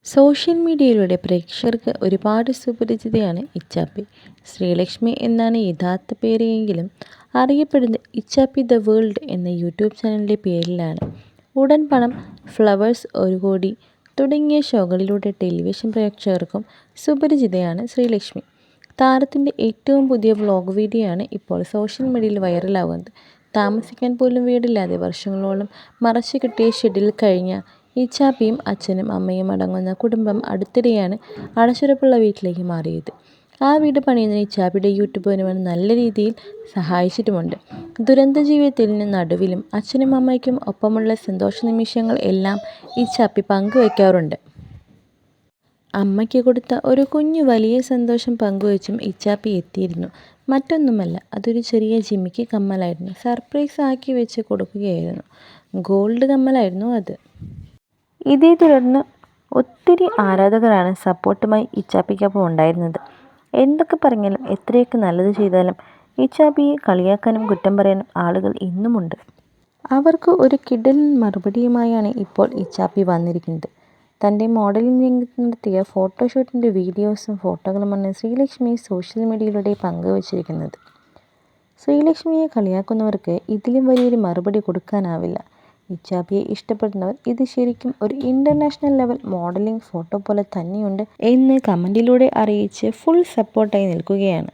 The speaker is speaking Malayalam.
സോഷ്യൽ മീഡിയയിലൂടെ പ്രേക്ഷകർക്ക് ഒരുപാട് സുപരിചിതയാണ് ഇച്ചാപ്പി. ശ്രീലക്ഷ്മി എന്നാണ് യഥാർത്ഥ പേര് എങ്കിലും അറിയപ്പെടുന്നത് ഇച്ചാപ്പി ദ വേൾഡ് എന്ന യൂട്യൂബ് ചാനലിൻ്റെ പേരിലാണ്. ഉടൻ പണം, ഫ്ലവേഴ്സ്, ഒരു കോടി തുടങ്ങിയ ഷോകളിലൂടെ ടെലിവിഷൻ പ്രേക്ഷകർക്കും സുപരിചിതയാണ് ശ്രീലക്ഷ്മി. താരത്തിൻ്റെ ഏറ്റവും പുതിയ വ്ലോഗ് വീഡിയോ ആണ് ഇപ്പോൾ സോഷ്യൽ മീഡിയയിൽ വൈറലാകുന്നത്. താമസിക്കാൻ പോലും വീടില്ലാതെ വർഷങ്ങളോളം മറച്ചു കിട്ടിയ ഷെഡിൽ കഴിഞ്ഞ ഇച്ചാപ്പിയും അച്ഛനും അമ്മയും അടങ്ങുന്ന കുടുംബം അടുത്തിടെയാണ് അടച്ചുറപ്പുള്ള വീട്ടിലേക്ക് മാറിയത്. ആ വീട് പണിയുന്നതിന് ഇച്ചാപ്പിയുടെ യൂട്യൂബ് വരുമാനം നല്ല രീതിയിൽ സഹായിച്ചിട്ടുമുണ്ട്. ദുരന്ത ജീവിതത്തിന് നടുവിലും അച്ഛനും അമ്മയ്ക്കും ഒപ്പമുള്ള സന്തോഷ നിമിഷങ്ങൾ എല്ലാം ഇച്ചാപ്പി പങ്കുവയ്ക്കാറുണ്ട്. അമ്മയ്ക്ക് കൊടുത്ത ഒരു കുഞ്ഞു വലിയ സന്തോഷം പങ്കുവച്ചും ഇച്ചാപ്പി എത്തിയിരുന്നു. മറ്റൊന്നുമല്ല, അതൊരു ചെറിയ ജിമിക്ക് കമ്മലായിരുന്നു. സർപ്രൈസ് ആക്കി വെച്ച് കൊടുക്കുകയായിരുന്നു. ഗോൾഡ് കമ്മലായിരുന്നു അത്. ഇതേ തുടർന്ന് ഒത്തിരി ആരാധകരാണ് സപ്പോർട്ടുമായി ഇച്ചാപ്പിക്കൊപ്പം ഉണ്ടായിരുന്നത്. എന്തൊക്കെ പറഞ്ഞാലും എത്രയൊക്കെ നല്ലത് ചെയ്താലും ഇച്ചാപ്പിയെ കളിയാക്കാനും കുറ്റം പറയാനും ആളുകൾ ഇന്നുമുണ്ട്. അവർക്ക് ഒരു കിടിലൻ മറുപടിയുമായാണ് ഇപ്പോൾ ഇച്ചാപ്പി വന്നിരിക്കുന്നത്. തൻ്റെ മോഡലിംഗ് രംഗത്ത് നടത്തിയ ഫോട്ടോഷൂട്ടിൻ്റെ വീഡിയോസും ഫോട്ടോകളുമാണ് ശ്രീലക്ഷ്മി സോഷ്യൽ മീഡിയയിലൂടെ പങ്കുവച്ചിരിക്കുന്നത്. ശ്രീലക്ഷ്മിയെ കളിയാക്കുന്നവർക്ക് ഇതിലും വലിയൊരു മറുപടി കൊടുക്കാനാവില്ല. ഇച്ചാപ്പിയെ ഇഷ്ടപ്പെടുന്നവർ ഇത് ശരിക്കും ഒരു ഇൻ്റർനാഷണൽ ലെവൽ മോഡലിംഗ് ഫോട്ടോ പോലെ തന്നെയുണ്ട് എന്ന് കമൻറ്റിലൂടെ അറിയിച്ച് ഫുൾ സപ്പോർട്ടായി നിൽക്കുകയാണ്.